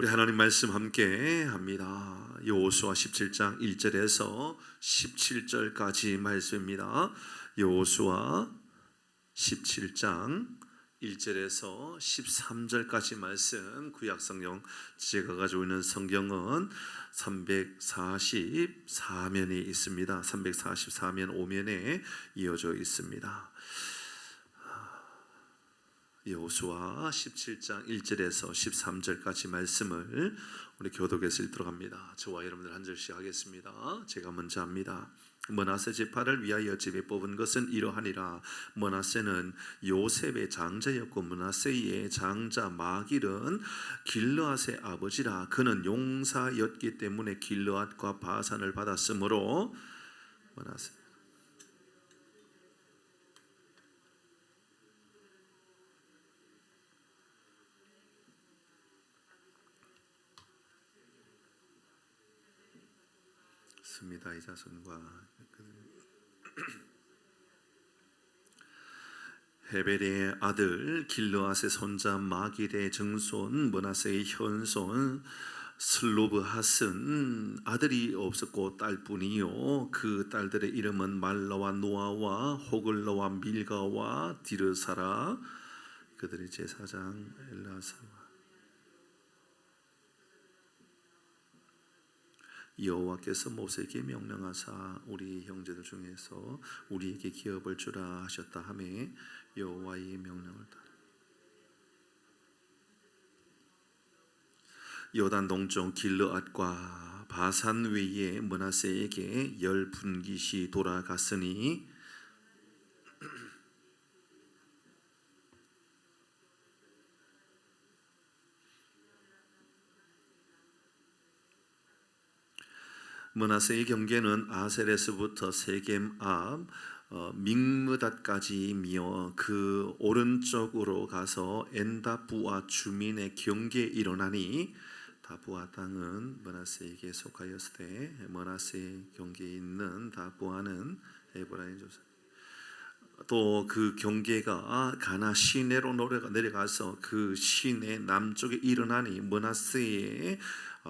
우리 하나님 말씀 함께 합니다. 여호수아 17장 1절에서 17절까지 말씀입니다. 여호수아 17장 1절에서 13절까지 말씀, 구약성경, 제가 가지고 있는 성경은 344면이 있습니다. 344면 5면에 이어져 있습니다. 여호수아 17장 1절에서 13절까지 말씀을 우리 교독에서 읽도록 합니다. 저와 여러분들 한 절씩 하겠습니다. 제가 먼저 합니다. 므낫세 지파를 위하여 집에 뽑은 것은 이러하니라. 므낫세는 요셉의 장자였고 므낫세의 장자 마길은 길르앗의 아버지라. 그는 용사였기 때문에 길르앗과 바산을 받았으므로 므낫세 습니다. 이 자손과 헤벨의 아들 길르앗의 손자 마길의 증손 므낫세의 현손 슬로브핫은 아들이 없었고 딸뿐이요 그 딸들의 이름은 말라와 노아와 호글라와 밀가와 디르사라. 그들의 제사장 엘라사와 여호와께서 모세에게 명령하사 우리 형제들 중에서 우리에게 기업을 주라 하셨다 하며 여호와의 명령을 따라 요단 동쪽 길르앗과 바산 외에 므낫세에게 10분깃이 돌아갔으니 므낫세의 경계는 아세레스부터 세겜 앞 믹므닷까지이며 그 오른쪽으로 가서 엔다부아 주민의 경계에 일어나니 다부아 땅은 므낫세에게 속하였으되 므낫세의 경계에 있는 다부아는 에브라임 조상. 또 그 경계가 가나 시내로 내려가서 그 시내 남쪽에 일어나니 므낫세의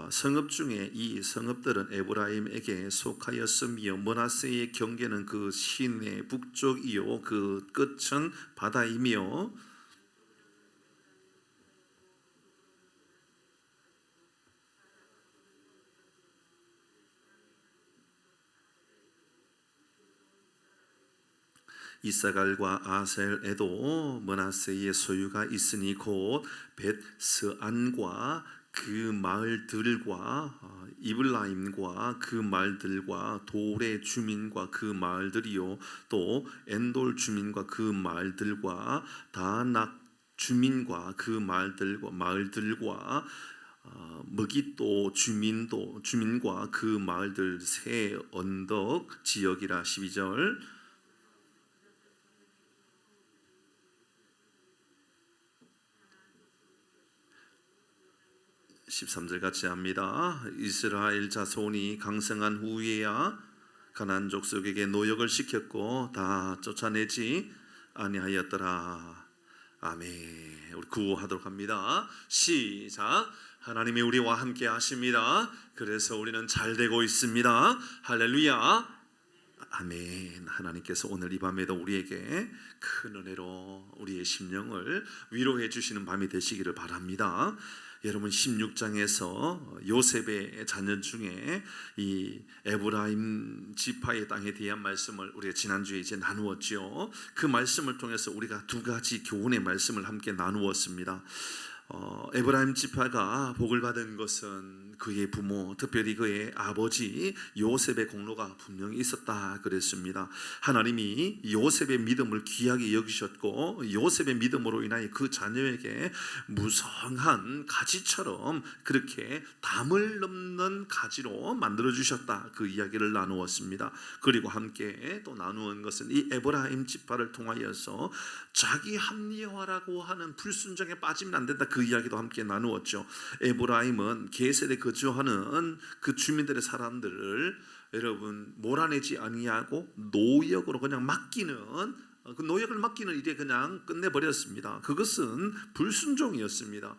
성읍 중에 이 성읍들은 에브라임에게 속하였으며 므낫세의 경계는 그 시내 북쪽이요 그 끝은 바다이며 이사갈과 아셀에도 므낫세의 소유가 있으니 곧 벳스안과 그 마을들과 이블라임과 그 마을들과 돌의 주민과 그 마을들이요 또 엔돌 주민과 그 마을들과 다낙 주민과 그 마을들과 머깃도 주민과 그 마을들 세 언덕 지역이라. 12절 13절 같이 합니다. 이스라엘 자손이 강성한 후에야 가나안 족속에게 노역을 시켰고 다 쫓아내지 아니하였더라. 아멘. 우리 구호하도록 합니다. 시작. 하나님이 우리와 함께 하십니다. 그래서 우리는 잘 되고 있습니다. 할렐루야. 아멘. 하나님께서 오늘 이 밤에도 우리에게 큰 은혜로 우리의 심령을 위로해 주시는 밤이 되시기를 바랍니다. 여러분 16장에서 요셉의 자녀 중에 이 에브라임 지파의 땅에 대한 말씀을 우리가 지난주에 이제 나누었죠. 그 말씀을 통해서 우리가 두 가지 교훈의 말씀을 함께 나누었습니다. 에브라임 지파가 복을 받은 것은 그의 부모, 특별히 그의 아버지 요셉의 공로가 분명히 있었다 그랬습니다. 하나님이 요셉의 믿음을 귀하게 여기셨고 요셉의 믿음으로 인하여 그 자녀에게 무성한 가지처럼 그렇게 담을 넘는 가지로 만들어주셨다, 그 이야기를 나누었습니다. 그리고 함께 또 나누은 것은 이 에브라임 지파를 통하여서 자기 합리화라고 하는 불순종에 빠지면 안 된다, 그 이야기도 함께 나누었죠. 에브라임은 게셀에 거주하는 그 주민들의 사람들을 여러분 몰아내지 아니하고 노역으로 그냥 맡기는, 그 노역을 맡기는 일에 그냥 끝내버렸습니다. 그것은 불순종이었습니다.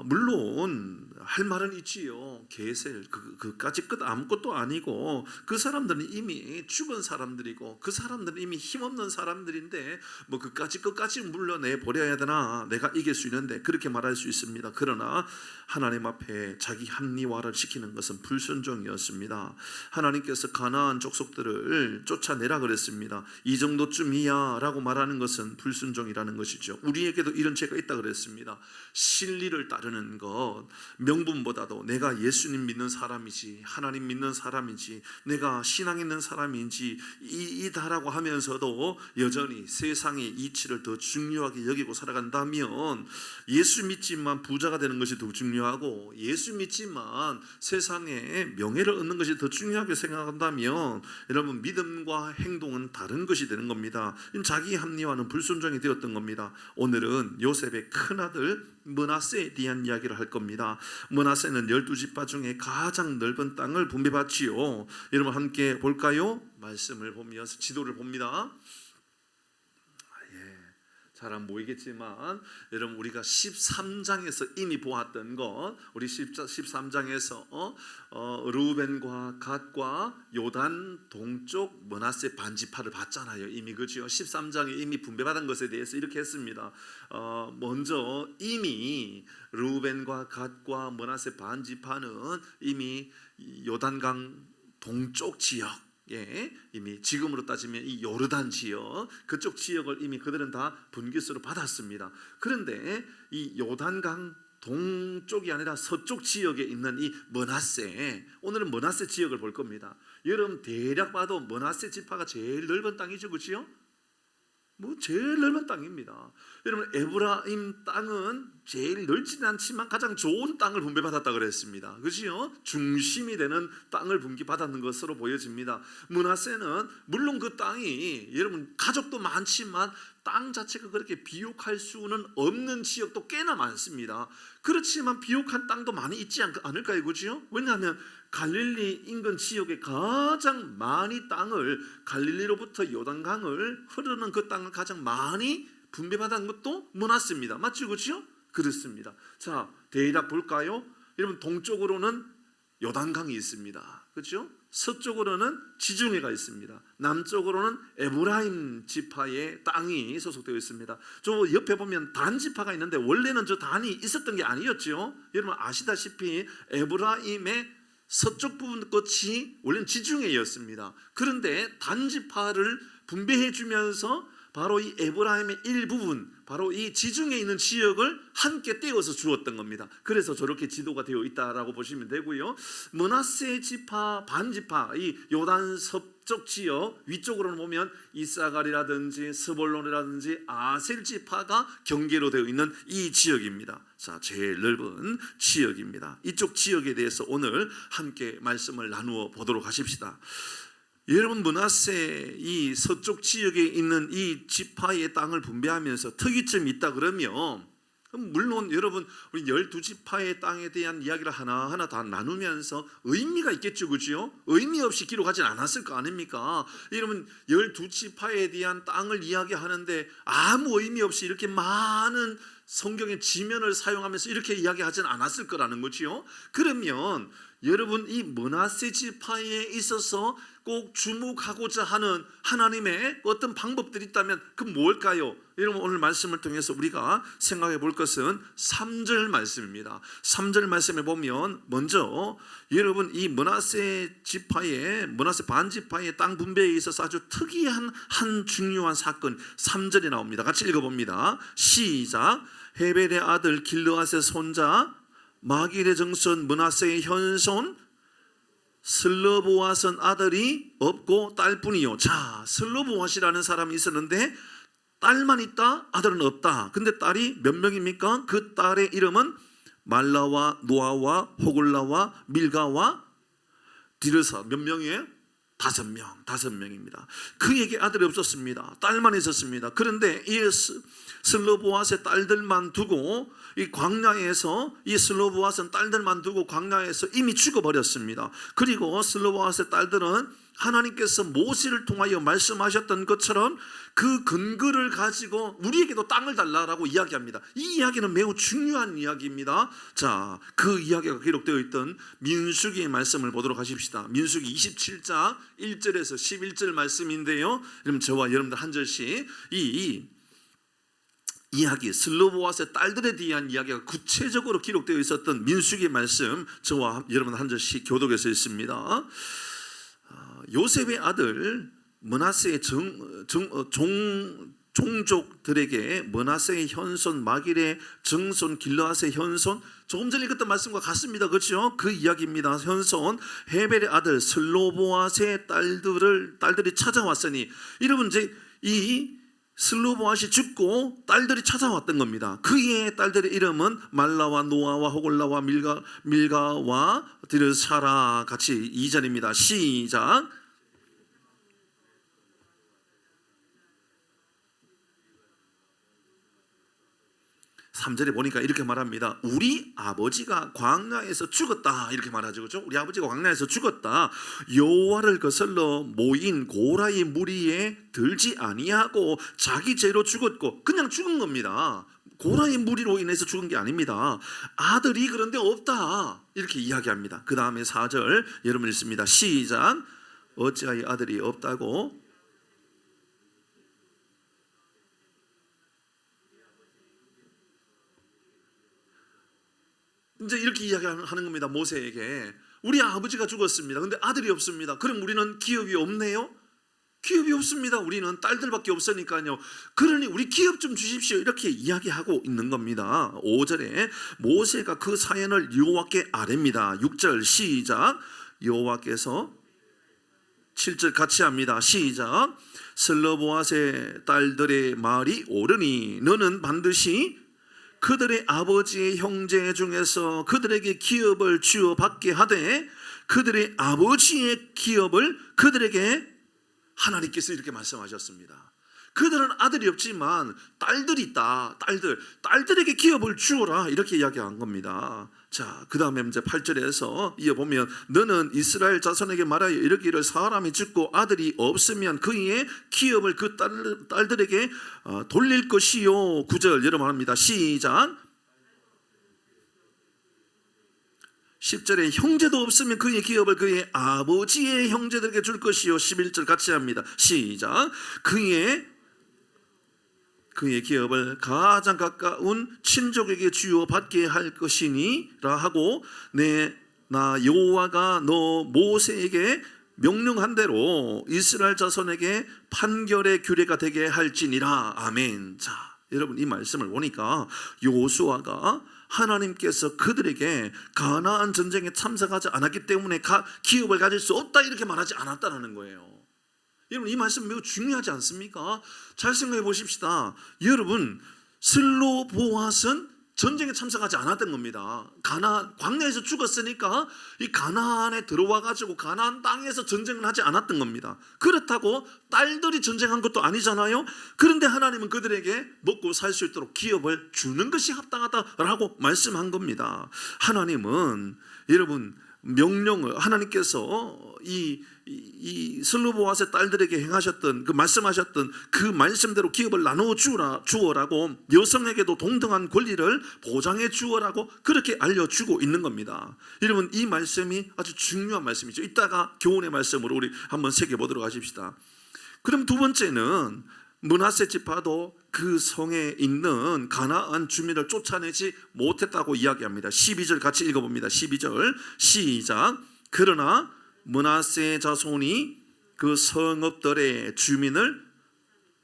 물론 할 말은 있지요. 게셀 그까지 끝 아무것도 아니고 그 사람들은 이미 죽은 사람들이고 그 사람들은 이미 힘없는 사람들인데 뭐 그까지 끝까지 물러내 버려야 되나, 내가 이길 수 있는데 그렇게 말할 수 있습니다. 그러나 하나님 앞에 자기 합리화를 시키는 것은 불순종이었습니다. 하나님께서 가나안 족속들을 쫓아내라 그랬습니다. 이 정도쯤이야 라고 말하는 것은 불순종이라는 것이죠. 우리에게도 이런 죄가 있다 그랬습니다. 진리를 따르는 것, 명분보다도 내가 예수님 믿는 사람이지, 하나님 믿는 사람이지, 내가 신앙 있는 사람인지 이다라고 하면서도 여전히 세상의 이치를 더 중요하게 여기고 살아간다면, 예수 믿지만 부자가 되는 것이 더 중요하고 예수 믿지만 세상에 명예를 얻는 것이 더 중요하게 생각한다면 여러분, 믿음과 행동은 다른 것이 되는 겁니다. 자기 합리화는 불순종이 되었던 겁니다. 오늘은 요셉의 큰아들 므낫세에 대한 이야기를 할 겁니다. 므낫세는 12지파 중에 가장 넓은 땅을 분배받지요. 여러분 함께 볼까요? 말씀을 보면서 지도를 봅니다. 잘 안 보이겠지만 여러분, 우리가 13장에서 이미 보았던 것, 우리 13장에서 르우벤과 갓과 요단 동쪽 므낫세 반지파를 봤잖아요. 이미, 그죠? 13장에 이미 분배받은 것에 대해서 이렇게 했습니다. 먼저 이미 르우벤과 갓과 므낫세 반지파는 이미 요단강 동쪽 지역, 이미 지금으로 따지면 이 요르단 지역, 그쪽 지역을 이미 그들은 다 분깃으로 받았습니다. 그런데 이 요단강 동쪽이 아니라 서쪽 지역에 있는 이 므낫세, 오늘은 므낫세 지역을 볼 겁니다. 여러분 대략 봐도 므낫세 지파가 제일 넓은 땅이죠, 그렇죠? 제일 넓은 땅입니다. 여러분, 에브라임 땅은 제일 넓지는 않지만 가장 좋은 땅을 분배받았다 그랬습니다. 그렇죠? 중심이 되는 땅을 분배받았는 것으로 보여집니다. 므낫세는 물론 그 땅이 여러분 가족도 많지만 땅 자체가 그렇게 비옥할 수는 없는 지역도 꽤나 많습니다. 그렇지만 비옥한 땅도 많이 있지 않을까요? 그렇죠? 왜냐하면 갈릴리 인근 지역에 가장 많이 땅을, 갈릴리로부터 요단강을 흐르는 그 땅을 가장 많이 분배받은 것도 므낫세입니다. 맞죠? 그렇죠? 그렇습니다. 자, 대략 볼까요? 여러분, 동쪽으로는 요단강이 있습니다. 그렇죠? 서쪽으로는 지중해가 있습니다. 남쪽으로는 에브라임 지파의 땅이 소속되어 있습니다. 저 옆에 보면 단 지파가 있는데 원래는 저 단이 있었던 게 아니었죠. 여러분 아시다시피 에브라임의 서쪽 부분 끝이 원래는 지중해였습니다. 그런데 단 지파를 분배해 주면서 바로 이 에브라임의 일부분, 바로 이 지중해에 있는 지역을 함께 떼어서 주었던 겁니다. 그래서 저렇게 지도가 되어 있다라고 보시면 되고요. 므낫세 지파, 반지파, 이 요단 서쪽 지역 위쪽으로는 보면 이사갈이라든지 스볼론이라든지 아셀 지파가 경계로 되어 있는 이 지역입니다. 자, 제일 넓은 지역입니다. 이쪽 지역에 대해서 오늘 함께 말씀을 나누어 보도록 하십시다. 여러분, 므낫세 이 서쪽 지역에 있는 이 지파의 땅을 분배하면서 특이점이 있다 그러면, 물론 여러분 우리 12지파의 땅에 대한 이야기를 하나하나 다 나누면서 의미가 있겠죠, 그죠? 의미 없이 기록하진 않았을 거 아닙니까? 여러분 12지파에 대한 땅을 이야기하는데 아무 의미 없이 이렇게 많은 성경의 지면을 사용하면서 이렇게 이야기하진 않았을 거라는 거지요. 그러면 여러분, 이 므낫세 지파에 있어서 꼭 주목하고자 하는 하나님의 어떤 방법들이 있다면 그 뭘까요? 여러분, 오늘 말씀을 통해서 우리가 생각해 볼 것은 3절 말씀입니다. 3절 말씀에 보면 먼저 여러분, 이 므낫세 지파의, 므낫세 반지파의 땅 분배에 있어서 아주 특이한 한 중요한 사건 3절이 나옵니다. 같이 읽어봅니다. 시작. 헤벨의 아들 길르앗의 손자 마길의 정손 므낫세의 현손 슬로보앗은 아들이 없고 딸뿐이요. 자, 슬로보앗이라는 사람이 있었는데 딸만 있다, 아들은 없다. 근데 딸이 몇 명입니까? 그 딸의 이름은 말라와 노아와 호글라와 밀가와 디르사. 몇 명이에요? 5명입니다. 그에게 아들이 없었습니다. 딸만 있었습니다. 그런데 이 슬로보앗의 딸들만 두고 이 광야에서, 이 슬로보앗은 딸들만 두고 광야에서 이미 죽어버렸습니다. 그리고 슬로보앗의 딸들은 하나님께서 모세를 통하여 말씀하셨던 것처럼 그 근거를 가지고 우리에게도 땅을 달라라고 이야기합니다. 이 이야기는 매우 중요한 이야기입니다. 자, 그 이야기가 기록되어 있던 민수기의 말씀을 보도록 하십시다. 민수기 27장 1절에서 11절 말씀인데요. 그럼 저와 여러분들 한 절씩 이 이야기, 슬로보아스의 딸들에 대한 이야기가 구체적으로 기록되어 있었던 민수기의 말씀, 저와 여러분 한 절씩 교독해서 있습니다. 요셉의 아들 므낫세의 종족들에게 므낫세의 현손 마길의 증손 길르앗의 현손, 조금 전에 읽었던 말씀과 같습니다. 그렇죠? 그 이야기입니다. 현손 헤벨의 아들 슬로보아스의 딸들이 찾아왔으니, 여러분 이제 이 슬로보아스이 죽고 딸들이 찾아왔던 겁니다. 그의 딸들의 이름은 말라와 노아와 호골라와 밀가와 디르사라. 같이 2절입니다. 시작. 3절에 보니까 이렇게 말합니다. 우리 아버지가 광야에서 죽었다, 이렇게 말하죠. 그렇죠? 우리 아버지가 광야에서 죽었다. 여호와를 거슬러 모인 고라의 무리에 들지 아니하고 자기 죄로 죽었고, 그냥 죽은 겁니다. 고라의 무리로 인해서 죽은 게 아닙니다. 아들이 그런데 없다, 이렇게 이야기합니다. 그 다음에 4절 여러분 읽습니다. 시작. 어찌하여 아들이 없다고? 이제 이렇게 이야기하는 겁니다. 모세에게 우리 아버지가 죽었습니다. 근데 아들이 없습니다. 그럼 우리는 기업이 없네요? 기업이 없습니다. 우리는 딸들밖에 없으니까요. 그러니 우리 기업 좀 주십시오, 이렇게 이야기하고 있는 겁니다. 5절에 모세가 그 사연을 여호와께 아뢰입니다. 6절 시작. 여호와께서 7절 같이 합니다. 시작. 슬로보아스의 딸들의 말이 옳으니 너는 반드시 그들의 아버지의 형제 중에서 그들에게 기업을 주어 받게 하되 그들의 아버지의 기업을 그들에게, 하나님께서 이렇게 말씀하셨습니다. 그들은 아들이 없지만 딸들이 있다. 딸들에게 기업을 주어라, 이렇게 이야기한 겁니다. 자, 그 다음에 이제 8절에서 이어보면 너는 이스라엘 자손에게 말하여 이르기를 사람이 죽고 아들이 없으면 그의 기업을 그 딸들에게 돌릴 것이요. 9절 여러분 합니다. 시작. 10절에 형제도 없으면 그의 기업을 그의 아버지의 형제들에게 줄 것이요. 11절 같이 합니다. 시작. 그의 기업을 가장 가까운 친족에게 주어 받게 할 것이니라 하고 나 여호와가 너 모세에게 명령한 대로 이스라엘 자손에게 판결의 규례가 되게 할지니라. 아멘. 자, 여러분 이 말씀을 보니까 여호수아가 하나님께서 그들에게 가나안 전쟁에 참석하지 않았기 때문에 기업을 가질 수 없다, 이렇게 말하지 않았다는 거예요. 여러분 이 말씀 매우 중요하지 않습니까? 잘 생각해 보십시다. 여러분 슬로보아스는 전쟁에 참석하지 않았던 겁니다. 광야에서 죽었으니까 이 가나안에 들어와 가지고 가나안 땅에서 전쟁을 하지 않았던 겁니다. 그렇다고 딸들이 전쟁한 것도 아니잖아요. 그런데 하나님은 그들에게 먹고 살 수 있도록 기업을 주는 것이 합당하다라고 말씀한 겁니다. 하나님은 여러분 명령을, 하나님께서 이 슬로보아스의 딸들에게 행하셨던 그 말씀하셨던 그 말씀대로 기업을 나누어 주어라고, 여성에게도 동등한 권리를 보장해 주어라고 그렇게 알려주고 있는 겁니다. 여러분 이 말씀이 아주 중요한 말씀이죠. 이따가 교훈의 말씀으로 우리 한번 새겨보도록 하십시다. 그럼 두 번째는 므낫세 지파도 그 성에 있는 가나안 주민을 쫓아내지 못했다고 이야기합니다. 12절 같이 읽어봅니다. 12절 시작. 그러나 므낫세 자손이 그 성읍들의 주민을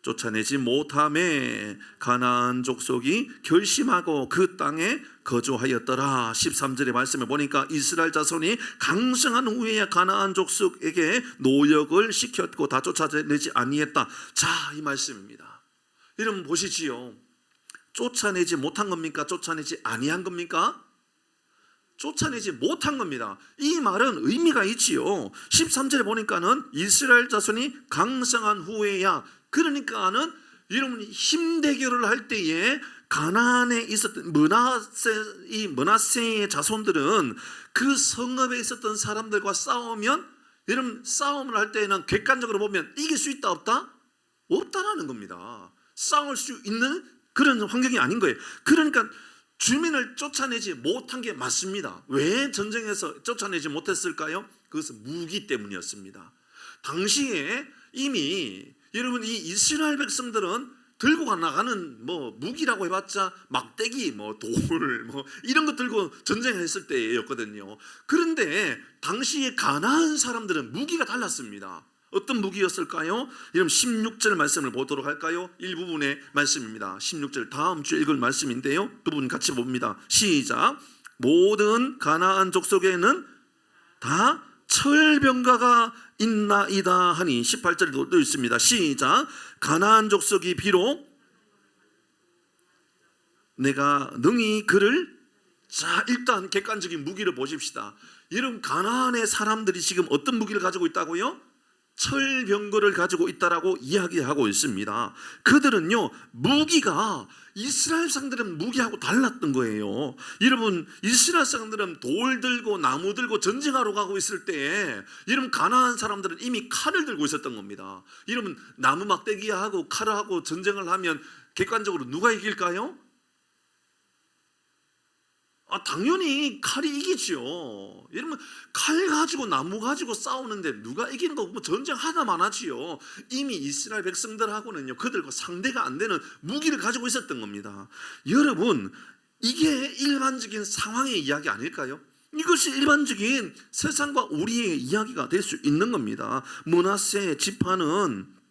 쫓아내지 못하매 가나안 족속이 결심하고 그 땅에 거주하였더라. 13절의 말씀을 보니까 이스라엘 자손이 강성한 후에야 가나안 족속에게 노역을 시켰고 다 쫓아내지 아니했다. 자, 이 말씀입니다. 여러분 보시지요. 쫓아내지 못한 겁니까? 쫓아내지 아니한 겁니까? 쫓아내지 못한 겁니다. 이 말은 의미가 있지요. 13절에 보니까는 이스라엘 자손이 강성한 후에야, 그러니까는 여러분이 힘대결을 할 때에 가나안에 있었던 므낫세의 자손들은 그 성읍에 있었던 사람들과 싸우면 여러분 싸움을 할 때에는 객관적으로 보면 이길 수 있다 없다? 없다라는 겁니다. 싸울 수 있는 그런 환경이 아닌 거예요. 그러니까 주민을 쫓아내지 못한 게 맞습니다. 왜 전쟁에서 쫓아내지 못했을까요? 그것은 무기 때문이었습니다. 당시에 이미 여러분 이 이스라엘 백성들은 들고 나가는 무기라고 해봤자 막대기, 돌, 이런 거 들고 전쟁했을 때였거든요. 그런데 당시에 가나안 사람들은 무기가 달랐습니다. 어떤 무기였을까요? 여러분 16절 말씀을 보도록 할까요? 일부분의 말씀입니다. 16절 다음 주에 읽을 말씀인데요. 그 부분 같이 봅니다. 시작. 모든 가나안 족속에는 다 철병가가 있나이다 하니 18절에도 있습니다. 시작. 가나안 족속이 비록 내가 능히 그를 자 일단 객관적인 무기를 보십시다. 여러분 가나안의 사람들이 지금 어떤 무기를 가지고 있다고요? 철병거를 가지고 있다라고 이야기하고 있습니다. 그들은요 무기가 이스라엘 사람들은 무기하고 달랐던 거예요. 여러분 이스라엘 사람들은 돌 들고 나무 들고 전쟁하러 가고 있을 때에 여러분 가나안 사람들은 이미 칼을 들고 있었던 겁니다. 여러분 나무 막대기하고 칼하고 전쟁을 하면 객관적으로 누가 이길까요? 당연히 칼이 이기죠. 여러분 칼 가지고 나무 가지고 싸우는데 누가 이기는 거 전쟁 하나만 하지요. 이미 이스라엘 백성들하고는요 그들과 상대가 안 되는 무기를 가지고 있었던 겁니다. 여러분 이게 일반적인 상황의 이야기 아닐까요? 이것이 일반적인 세상과 우리의 이야기가 될 수 있는 겁니다. 므낫세 지파는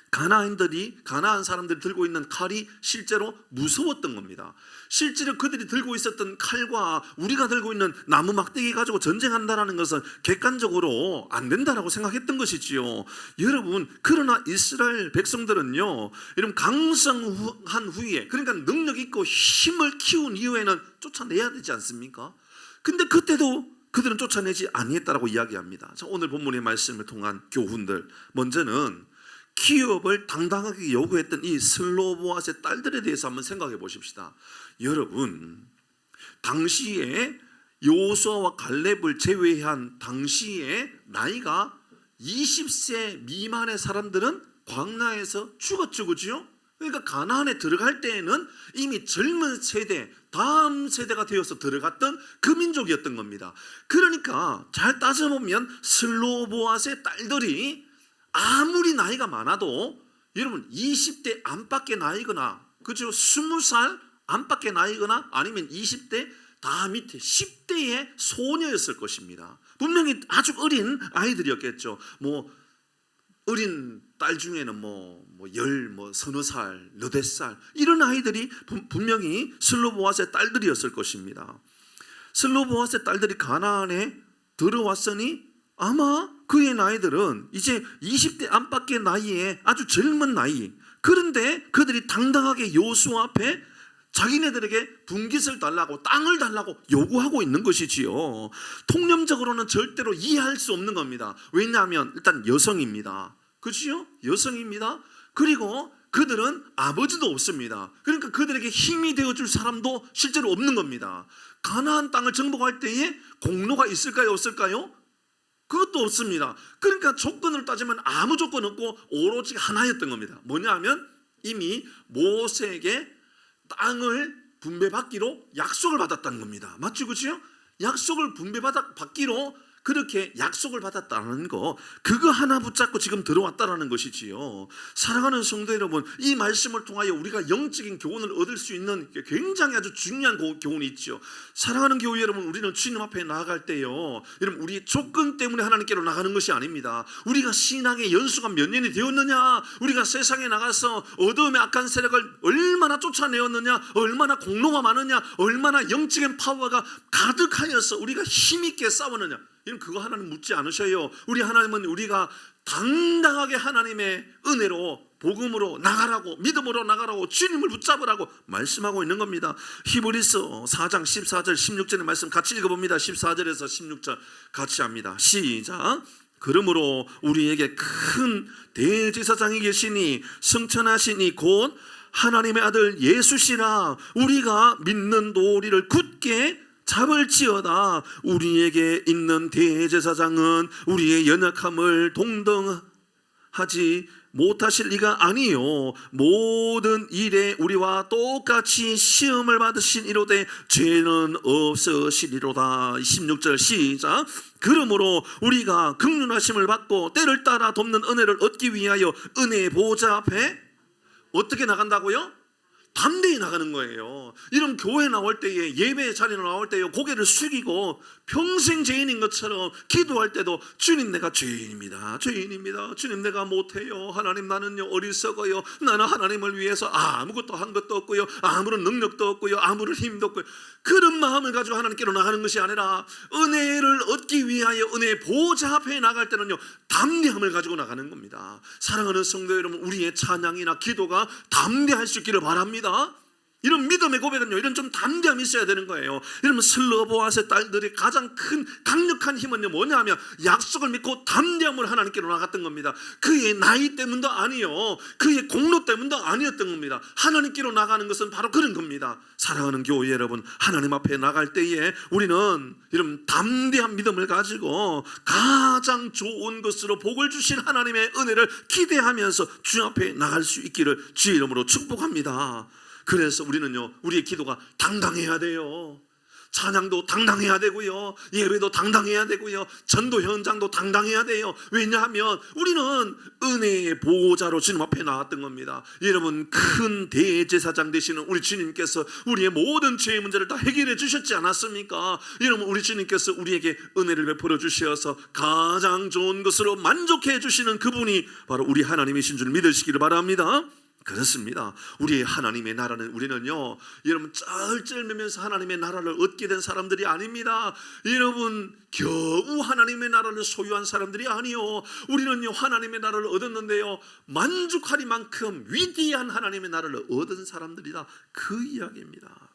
가나안 사람들이 들고 있는 칼이 실제로 무서웠던 겁니다. 실제로 그들이 들고 있었던 칼과 우리가 들고 있는 나무 막대기 가지고 전쟁한다는 것은 객관적으로 안 된다라고 생각했던 것이지요. 여러분 그러나 이스라엘 백성들은요 여러분 강성한 후에 그러니까 능력 있고 힘을 키운 이후에는 쫓아내야 되지 않습니까? 근데 그때도 그들은 쫓아내지 아니했다라고 이야기합니다. 자, 오늘 본문의 말씀을 통한 교훈들, 먼저는 기업을 당당하게 요구했던 이 슬로보앗의 딸들에 대해서 한번 생각해 보십시다. 여러분 당시에 여호수아와 갈렙을 제외한 당시에 나이가 20세 미만의 사람들은 광야에서 죽었죠, 그죠? 그러니까 가나안에 들어갈 때에는 이미 젊은 세대, 다음 세대가 되어서 들어갔던 그 민족이었던 겁니다. 그러니까 잘 따져보면 슬로보앗의 딸들이 아무리 나이가 많아도 여러분 20대 안팎의 나이거나 그죠? 20살 안팎의 나이거나 아니면 20대 다 밑에 10대의 소녀였을 것입니다. 분명히 아주 어린 아이들이었겠죠. 어린 딸 중에는 서너 살, 너댓 살 이런 아이들이 분명히 슬로보앗의 딸들이었을 것입니다. 슬로보앗의 딸들이 가나안에 들어왔으니 아마 그의 나이들은 이제 20대 안팎의 나이에 아주 젊은 나이. 그런데 그들이 당당하게 여호수아 앞에 자기네들에게 분깃을 달라고 땅을 달라고 요구하고 있는 것이지요. 통념적으로는 절대로 이해할 수 없는 겁니다. 왜냐하면 일단 여성입니다. 그렇죠? 여성입니다. 그리고 그들은 아버지도 없습니다. 그러니까 그들에게 힘이 되어줄 사람도 실제로 없는 겁니다. 가나안 땅을 정복할 때에 공로가 있을까요? 없을까요? 그것도 없습니다. 그러니까 조건을 따지면 아무 조건 없고 오로지 하나였던 겁니다. 뭐냐면 이미 모세에게 땅을 분배받기로 약속을 받았다는 겁니다. 맞죠? 그렇죠? 약속을 분배받기로 그렇게 약속을 받았다는 거, 그거 하나 붙잡고 지금 들어왔다라는 것이지요. 사랑하는 성도 여러분, 이 말씀을 통하여 우리가 영적인 교훈을 얻을 수 있는 굉장히 아주 중요한 교훈이 있죠. 사랑하는 교회 여러분, 우리는 주님 앞에 나아갈 때요, 여러분 우리 조건 때문에 하나님께로 나가는 것이 아닙니다. 우리가 신앙의 연수가 몇 년이 되었느냐, 우리가 세상에 나가서 어둠의 악한 세력을 얼마나 쫓아내었느냐, 얼마나 공로가 많으냐, 얼마나 영적인 파워가 가득하여서 우리가 힘있게 싸우느냐, 이런 그거 하나님 묻지 않으셔요. 우리 하나님은 우리가 당당하게 하나님의 은혜로 복음으로 나가라고, 믿음으로 나가라고, 주님을 붙잡으라고 말씀하고 있는 겁니다. 히브리서 4장 14절 16절의 말씀 같이 읽어봅니다. 14절에서 16절 같이 합니다. 시작. 그러므로 우리에게 큰 대제사장이 계시니 성천하시니 곧 하나님의 아들 예수시라. 우리가 믿는 도리를 굳게 잡을지어다. 우리에게 있는 대제사장은 우리의 연약함을 동등하지 못하실 리가 아니요 모든 일에 우리와 똑같이 시험을 받으신 이로되 죄는 없으시리로다. 16절 시작. 그러므로 우리가 긍휼하심을 받고 때를 따라 돕는 은혜를 얻기 위하여 은혜의 보좌 앞에 어떻게 나간다고요? 담대히 나가는 거예요. 이런 교회 나올 때에, 예배 자리로 나올 때에 고개를 숙이고 평생 죄인인 것처럼 기도할 때도 주님 내가 죄인입니다. 죄인입니다. 주님 내가 못해요. 하나님 나는요 어리석어요. 나는 하나님을 위해서 아무것도 한 것도 없고요. 아무런 능력도 없고요. 아무런 힘도 없고요. 그런 마음을 가지고 하나님께로 나가는 것이 아니라 은혜를 얻기 위하여 은혜의 보좌 앞에 나갈 때는요 담대함을 가지고 나가는 겁니다. 사랑하는 성도 여러분, 우리의 찬양이나 기도가 담대할 수 있기를 바랍니다. 이런 믿음의 고백은요 이런 좀 담대함이 있어야 되는 거예요. 여러분, 슬로보아스의 딸들이 가장 큰 강력한 힘은요 뭐냐 하면 약속을 믿고 담대함으로 하나님께로 나갔던 겁니다. 그의 나이 때문도 아니요 그의 공로 때문도 아니었던 겁니다. 하나님께로 나가는 것은 바로 그런 겁니다. 사랑하는 교회 여러분, 하나님 앞에 나갈 때에 우리는 이런 담대한 믿음을 가지고 가장 좋은 것으로 복을 주신 하나님의 은혜를 기대하면서 주 앞에 나갈 수 있기를 주의 이름으로 축복합니다. 그래서 우리는요 우리의 기도가 당당해야 돼요. 찬양도 당당해야 되고요, 예배도 당당해야 되고요, 전도 현장도 당당해야 돼요. 왜냐하면 우리는 은혜의 보호자로 주님 앞에 나왔던 겁니다. 여러분, 큰 대제사장 되시는 우리 주님께서 우리의 모든 죄의 문제를 다 해결해 주셨지 않았습니까? 여러분, 우리 주님께서 우리에게 은혜를 베풀어 주셔서 가장 좋은 것으로 만족해 주시는 그분이 바로 우리 하나님이신 줄 믿으시기를 바랍니다. 그렇습니다. 우리의 하나님의 나라는 우리는요 여러분 쩔쩔매면서 하나님의 나라를 얻게 된 사람들이 아닙니다. 여러분, 겨우 하나님의 나라를 소유한 사람들이 아니요 우리는요 하나님의 나라를 얻었는데요 만족하리만큼 위대한 하나님의 나라를 얻은 사람들이다, 그 이야기입니다.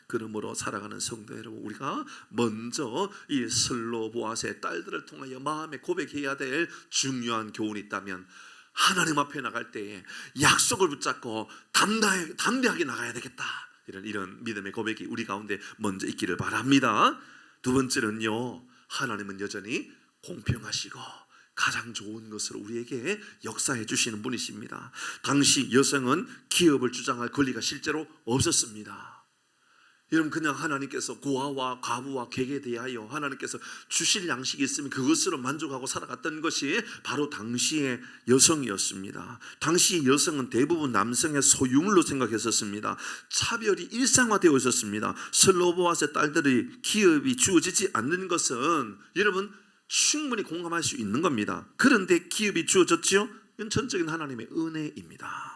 그러므로 사랑하는 성도 여러분, 우리가 먼저 이 슬로보아스의 딸들을 통하여 마음에 고백해야 될 중요한 교훈이 있다면 하나님 앞에 나갈 때에 약속을 붙잡고 담대하게 나가야 되겠다, 이런 믿음의 고백이 우리 가운데 먼저 있기를 바랍니다. 두 번째는요, 하나님은 여전히 공평하시고 가장 좋은 것으로 우리에게 역사해 주시는 분이십니다. 당시 여성은 기업을 주장할 권리가 실제로 없었습니다. 여러분, 그냥 하나님께서 고아와 과부와 객에 대하여 하나님께서 주실 양식이 있으면 그것으로 만족하고 살아갔던 것이 바로 당시의 여성이었습니다. 당시 여성은 대부분 남성의 소유물로 생각했었습니다. 차별이 일상화되어 있었습니다. 슬로보아스의 딸들이 기업이 주어지지 않는 것은 여러분 충분히 공감할 수 있는 겁니다. 그런데 기업이 주어졌지요? 이건 전적인 하나님의 은혜입니다.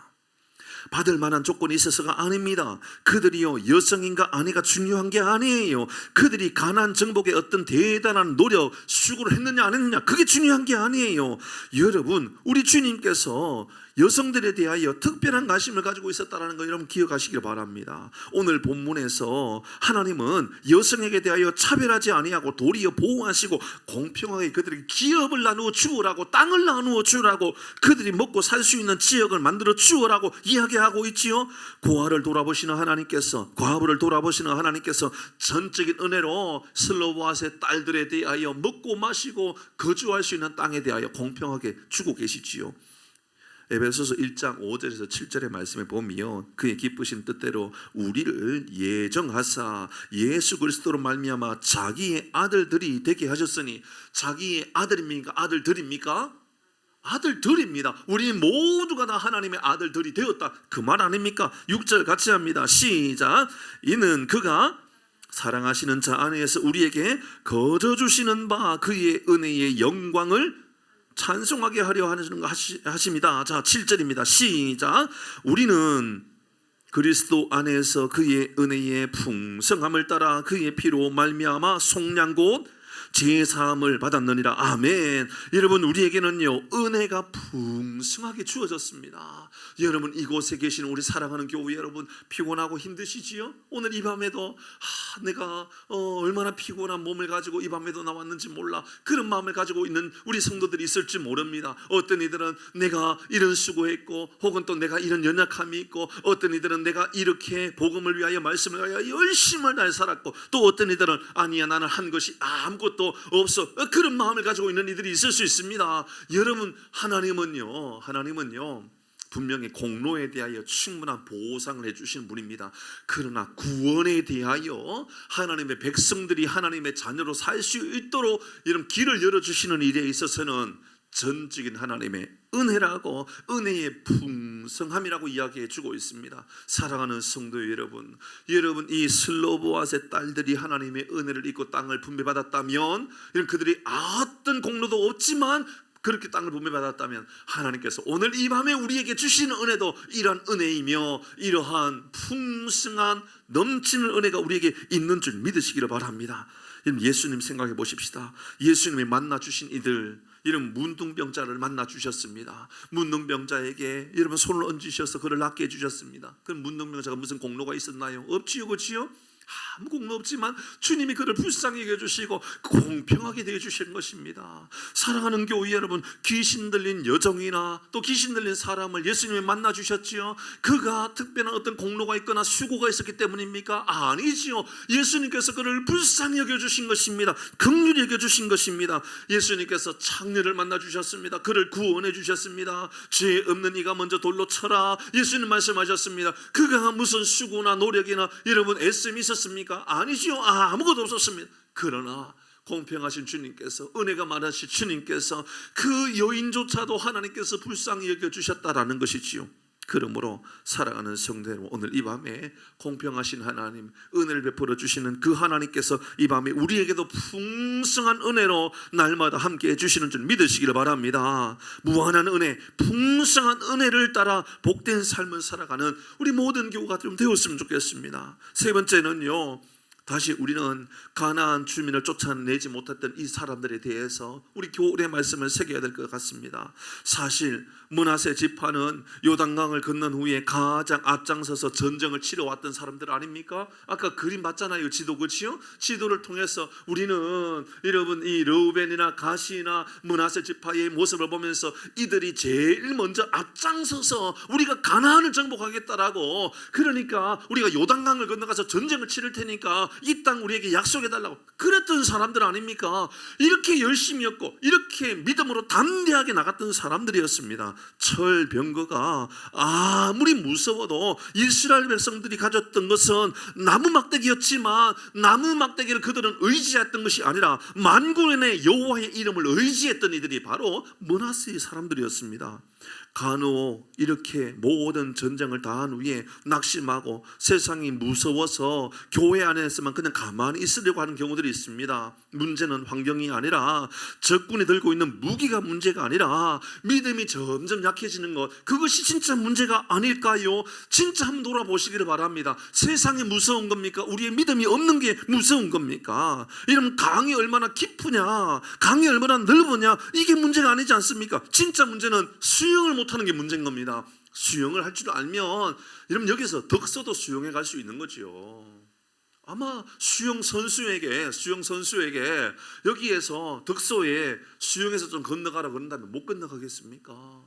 받을 만한 조건이 있어서가 아닙니다. 그들이요 여성인가 아내가 중요한 게 아니에요. 그들이 가나안 정복에 어떤 대단한 노력, 수고를 했느냐 안 했느냐, 그게 중요한 게 아니에요. 여러분, 우리 주님께서 여성들에 대하여 특별한 관심을 가지고 있었다는 거 여러분 기억하시길 바랍니다. 오늘 본문에서 하나님은 여성에게 대하여 차별하지 아니하고 도리어 보호하시고 공평하게 그들에게 기업을 나누어 주으라고, 땅을 나누어 주라고, 그들이 먹고 살 수 있는 지역을 만들어 주으라고 이야기하고 있지요. 고아를 돌아보시는 하나님께서, 과부를 돌아보시는 하나님께서 전적인 은혜로 슬로보아스의 딸들에 대하여 먹고 마시고 거주할 수 있는 땅에 대하여 공평하게 주고 계시지요. 에베소서 1장 5절에서 7절의 말씀에 보면 그의 기쁘신 뜻대로 우리를 예정하사 예수 그리스도로 말미암아 자기의 아들들이 되게 하셨으니, 자기의 아들입니까? 아들들입니까? 아들들입니다. 우리 모두가 다 하나님의 아들들이 되었다, 그 말 아닙니까? 6절 같이 합니다. 시작. 이는 그가 사랑하시는 자 안에서 우리에게 거저주시는 바 그의 은혜의 영광을 찬송하게 하려 하시는 거 하십니다. 자, 7절입니다. 시작. 우리는 그리스도 안에서 그의 은혜의 풍성함을 따라 그의 피로 말미암아 속량 곧 죄 사함을 받았느니라. 아멘. 여러분, 우리에게는요 은혜가 풍성하게 주어졌습니다. 여러분, 이곳에 계시는 우리 사랑하는 교회 여러분, 피곤하고 힘드시지요? 오늘 이 밤에도 내가 얼마나 피곤한 몸을 가지고 이 밤에도 나왔는지 몰라, 그런 마음을 가지고 있는 우리 성도들이 있을지 모릅니다. 어떤 이들은 내가 이런 수고했고, 혹은 또 내가 이런 연약함이 있고, 어떤 이들은 내가 이렇게 복음을 위하여 말씀을 위하여 열심을 다해 살았고, 또 어떤 이들은 아니야, 나는 한 것이 아무것도 없어, 그런 마음을 가지고 있는 이들이 있을 수 있습니다. 여러분, 하나님은요 분명히 공로에 대하여 충분한 보상을 해주시는 분입니다. 그러나 구원에 대하여 하나님의 백성들이 하나님의 자녀로 살 수 있도록 이런 길을 열어주시는 일에 있어서는 전적인 하나님의 은혜라고, 은혜의 풍성함이라고 이야기해 주고 있습니다. 사랑하는 성도 여러분, 이 슬로보앗의 딸들이 하나님의 은혜를 입고 땅을 분배받았다면, 그들이 어떤 공로도 없지만 그렇게 땅을 분배받았다면, 하나님께서 오늘 이 밤에 우리에게 주시는 은혜도 이러한 은혜이며, 이러한 풍성한 넘치는 은혜가 우리에게 있는 줄 믿으시기를 바랍니다. 예수님 생각해 보십시다. 예수님이 만나 주신 이들, 이런 문둥병자를 만나 주셨습니다. 문둥병자에게 여러분 손을 얹으셔서 그를 낫게 해주셨습니다. 그 문둥병자가 무슨 공로가 있었나요? 없지요, 그렇지요? 아무 공로 없지만 주님이 그를 불쌍히 여겨주시고 공평하게 대해주신 것입니다. 사랑하는 교회 여러분, 귀신 들린 여종이나 또 귀신 들린 사람을 예수님이 만나 주셨지요. 그가 특별한 어떤 공로가 있거나 수고가 있었기 때문입니까? 아니지요. 예수님께서 그를 불쌍히 여겨주신 것입니다. 긍휼히 여겨주신 것입니다. 예수님께서 창녀를 만나 주셨습니다. 그를 구원해 주셨습니다. 죄 없는 이가 먼저 돌로 쳐라, 예수님 말씀하셨습니다. 그가 무슨 수고나 노력이나 여러분 애씀이 있었습니까? 아니지요. 아무것도 없었습니다. 그러나 공평하신 주님께서, 은혜가 많으신 주님께서 그 여인조차도 하나님께서 불쌍히 여겨주셨다라는 것이지요. 그러므로 사랑하는 성도 여러분, 오늘 이 밤에 공평하신 하나님, 은혜를 베풀어 주시는 그 하나님께서 이 밤에 우리에게도 풍성한 은혜로 날마다 함께 해주시는 줄 믿으시기를 바랍니다. 무한한 은혜, 풍성한 은혜를 따라 복된 삶을 살아가는 우리 모든 교우가 좀 되었으면 좋겠습니다. 세 번째는요, 다시 우리는 가나안 주민을 쫓아내지 못했던 이 사람들에 대해서 우리 교훈의 말씀을 새겨야 될 것 같습니다. 사실 므낫세 지파는 요단강을 건넌 후에 가장 앞장서서 전쟁을 치러왔던 사람들 아닙니까? 아까 그림 봤잖아요, 지도, 그렇지요? 지도를 통해서 우리는 여러분 이 르우벤이나 가시나 므낫세 지파의 모습을 보면서 이들이 제일 먼저 앞장서서 우리가 가나안을 정복하겠다라고, 그러니까 우리가 요단강을 건너가서 전쟁을 치를 테니까 이 땅 우리에게 약속해달라고 그랬던 사람들 아닙니까? 이렇게 열심이었고 이렇게 믿음으로 담대하게 나갔던 사람들이었습니다. 철병거가 아무리 무서워도 이스라엘 백성들이 가졌던 것은 나무 막대기였지만, 나무 막대기를 그들은 의지했던 것이 아니라 만군의 여호와의 이름을 의지했던 이들이 바로 므낫세의 사람들이었습니다. 간혹 이렇게 모든 전쟁을 다한 후에 낙심하고 세상이 무서워서 교회 안에서만 그냥 가만히 있으려고 하는 경우들이 있습니다. 문제는 환경이 아니라 적군이 들고 있는 무기가 문제가 아니라 믿음이 점점 약해지는 것, 그것이 진짜 문제가 아닐까요? 진짜 한번 돌아보시기를 바랍니다. 세상이 무서운 겁니까? 우리의 믿음이 없는 게 무서운 겁니까? 이러면 강이 얼마나 깊으냐, 강이 얼마나 넓으냐, 이게 문제가 아니지 않습니까? 진짜 문제는 수영을 못하는 게 문제인 겁니다. 수영을 할 줄 알면 여러분 여기서 덕서도 수영해 갈 수 있는 거지요. 아마 수영 선수에게 여기에서 덕소에 수영해서 좀 건너가라 그런다면 못 건너가겠습니까?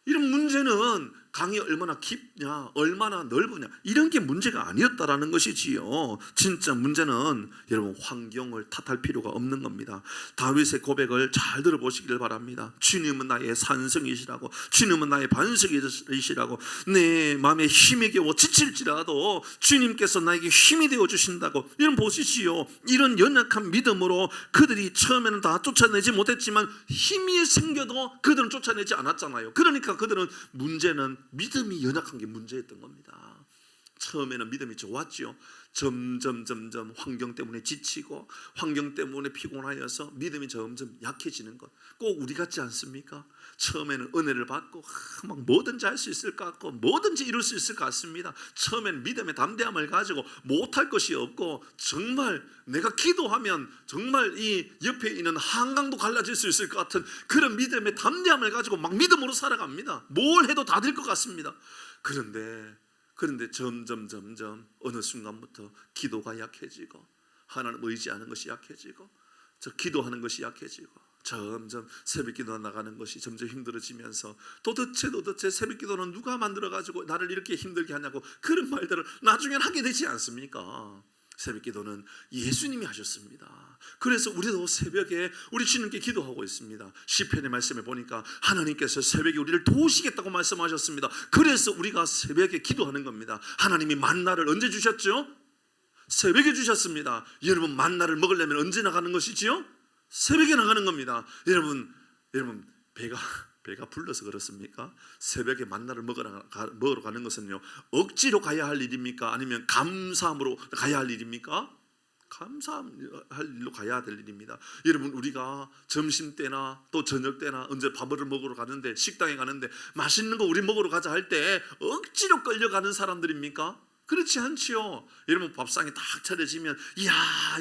이런 문제는 강이 얼마나 깊냐, 얼마나 넓으냐, 이런 게 문제가 아니었다라는 것이지요. 진짜 문제는 여러분 환경을 탓할 필요가 없는 겁니다. 다윗의 고백을 잘 들어보시기를 바랍니다. 주님은 나의 산성이시라고, 주님은 나의 반석이시라고, 내 마음에 힘이 겨워 지칠지라도 주님께서 나에게 힘이 되어 주신다고. 이런 보시지요. 이런 연약한 믿음으로 그들이 처음에는 다 쫓아내지 못했지만 힘이 생겨도 그들은 쫓아내지 않았잖아요. 그러니까 그들은 문제는 믿음이 연약한 게 문제였던 겁니다. 처음에는 믿음이 좋았지요. 점점 환경 때문에 지치고 환경 때문에 피곤하여서 믿음이 점점 약해지는 것, 꼭 우리 같지 않습니까? 처음에는 은혜를 받고 막 뭐든지 할 수 있을 것 같고 뭐든지 이룰 수 있을 것 같습니다. 처음에는 믿음의 담대함을 가지고 못할 것이 없고 정말 내가 기도하면 정말 이 옆에 있는 한강도 갈라질 수 있을 것 같은 그런 믿음의 담대함을 가지고 막 믿음으로 살아갑니다. 뭘 해도 다 될 것 같습니다. 그런데 점점 어느 순간부터 기도가 약해지고 하나님 의지하는 것이 약해지고 저 기도하는 것이 약해지고 점점 새벽 기도 나가는 것이 점점 힘들어지면서 도대체 새벽 기도는 누가 만들어가지고 나를 이렇게 힘들게 하냐고 그런 말들을 나중엔 하게 되지 않습니까? 새벽 기도는 예수님이 하셨습니다. 그래서 우리도 새벽에 우리 주님께 기도하고 있습니다. 시편의 말씀에 보니까 하나님께서 새벽에 우리를 도우시겠다고 말씀하셨습니다. 그래서 우리가 새벽에 기도하는 겁니다. 하나님이 만나를 언제 주셨죠? 새벽에 주셨습니다. 여러분 만나를 먹으려면 언제 나가는 것이지요? 새벽에 나가는 겁니다. 여러분 배가 불러서 그렇습니까? 새벽에 만나를 먹으러 가는 것은요, 억지로 가야 할 일입니까? 아니면 감사함으로 가야 할 일입니까? 감사할 일로 가야 될 일입니다. 여러분 우리가 점심때나 또 저녁때나 언제 밥을 먹으러 가는데 식당에 가는데 맛있는 거 우리 먹으러 가자 할 때 억지로 끌려가는 사람들입니까? 그렇지 않지요. 여러분 밥상이 딱 차려지면 이야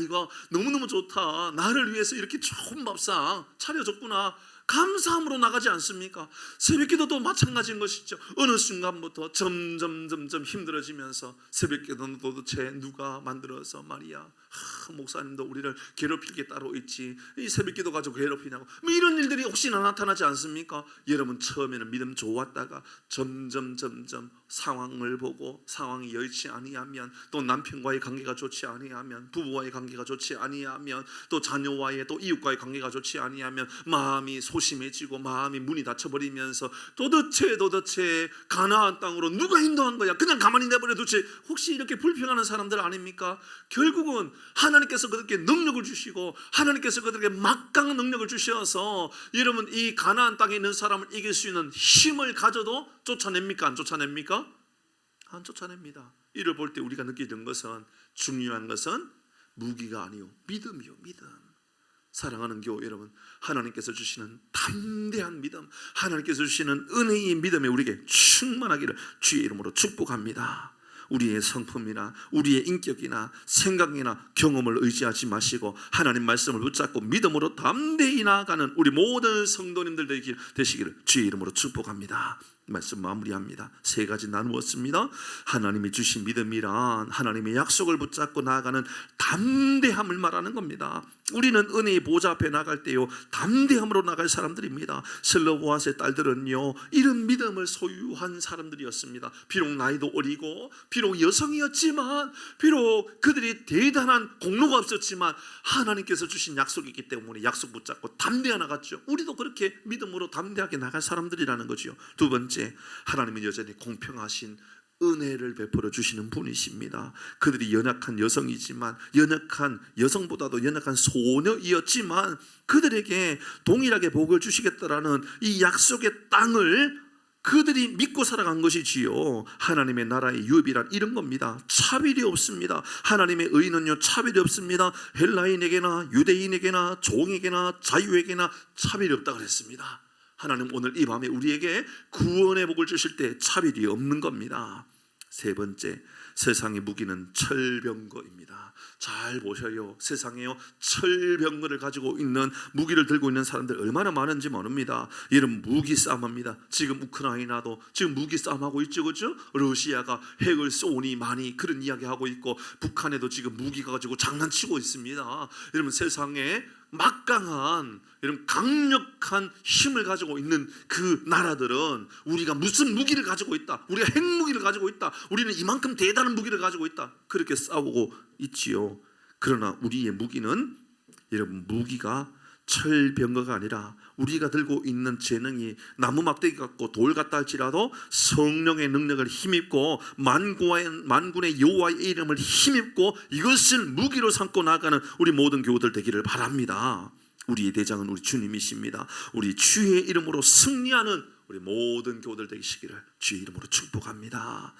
이거 너무너무 좋다, 나를 위해서 이렇게 좋은 밥상 차려줬구나, 감사함으로 나가지 않습니까? 새벽기도도 마찬가지인 것이죠. 어느 순간부터 점점 힘들어지면서 새벽기도는 도대체 누가 만들어서 말이야, 목사님도 우리를 괴롭힐 게 따로 있지 이 새벽기도 가지고 괴롭히냐고 뭐 이런 일들이 혹시나 나타나지 않습니까? 여러분 처음에는 믿음 좋았다가 점점 상황을 보고 상황이 여의치 아니하면, 또 남편과의 관계가 좋지 아니하면, 부부와의 관계가 좋지 아니하면, 또 자녀와의 또 이웃과의 관계가 좋지 아니하면 마음이 소심해지고 마음이 문이 닫혀버리면서 도대체 가나안 땅으로 누가 인도한 거야, 그냥 가만히 내버려 두지, 혹시 이렇게 불평하는 사람들 아닙니까? 결국은 하나님께서 그들에게 능력을 주시고 하나님께서 그들에게 막강한 능력을 주셔서 여러분 이 가나안 땅에 있는 사람을 이길 수 있는 힘을 가져도 쫓아냅니까? 안 쫓아냅니까? 안 쫓아냅니다. 이를 볼 때 우리가 느끼는 것은, 중요한 것은 무기가 아니요 믿음이요 믿음. 사랑하는 교회 여러분, 하나님께서 주시는 담대한 믿음, 하나님께서 주시는 은혜의 믿음에 우리에게 충만하기를 주의 이름으로 축복합니다. 우리의 성품이나 우리의 인격이나 생각이나 경험을 의지하지 마시고 하나님 말씀을 붙잡고 믿음으로 담대히 나아가는 우리 모든 성도님들 되시기를 주의 이름으로 축복합니다. 말씀 마무리합니다. 세 가지 나누었습니다. 하나님이 주신 믿음이란 하나님의 약속을 붙잡고 나아가는 담대함을 말하는 겁니다. 우리는 은혜의 보좌 앞에 나갈 때요 담대함으로 나갈 사람들입니다. 슬로보아스의 딸들은요 이런 믿음을 소유한 사람들이었습니다. 비록 나이도 어리고 비록 여성이었지만, 비록 그들이 대단한 공로가 없었지만 하나님께서 주신 약속이 있기 때문에 약속 붙잡고 담대하게 나갔죠. 우리도 그렇게 믿음으로 담대하게 나갈 사람들이라는 거죠. 두 번째, 하나님은 여전히 공평하신 은혜를 베풀어 주시는 분이십니다. 그들이 연약한 여성이지만, 연약한 여성보다도 연약한 소녀이었지만 그들에게 동일하게 복을 주시겠다라는 이 약속의 땅을 그들이 믿고 살아간 것이지요. 하나님의 나라의 유업이란 이런 겁니다. 차별이 없습니다. 하나님의 의는요 차별이 없습니다. 헬라인에게나 유대인에게나 종에게나 자유에게나 차별이 없다 그랬습니다. 하나님 오늘 이 밤에 우리에게 구원의 복을 주실 때 차별이 없는 겁니다. 세 번째, 세상의 무기는 철병거입니다. 잘 보셔요. 세상에요 철병거를 가지고 있는, 무기를 들고 있는 사람들 얼마나 많은지 모릅니다. 이런 무기 싸움합니다. 지금 우크라이나도 지금 무기 싸움하고 있죠, 그렇죠? 러시아가 핵을 쏘니 많이 그런 이야기하고 있고, 북한에도 지금 무기 가지고 장난치고 있습니다. 여러분 세상에 막강한 이런 강력한 힘을 가지고 있는 그 나라들은 우리가 무슨 무기를 가지고 있다, 우리가 핵무기를 가지고 있다, 우리는 이만큼 대단한 무기를 가지고 있다, 그렇게 싸우고 있지요. 그러나 우리의 무기는, 여러분 무기가 철병거가 아니라 우리가 들고 있는 재능이 나무 막대기 같고 돌 같다 할지라도 성령의 능력을 힘입고 만군의 여호와의 이름을 힘입고 이것을 무기로 삼고 나아가는 우리 모든 교우들 되기를 바랍니다. 우리의 대장은 우리 주님이십니다. 우리 주의 이름으로 승리하는 우리 모든 교우들 되시기를 주의 이름으로 축복합니다.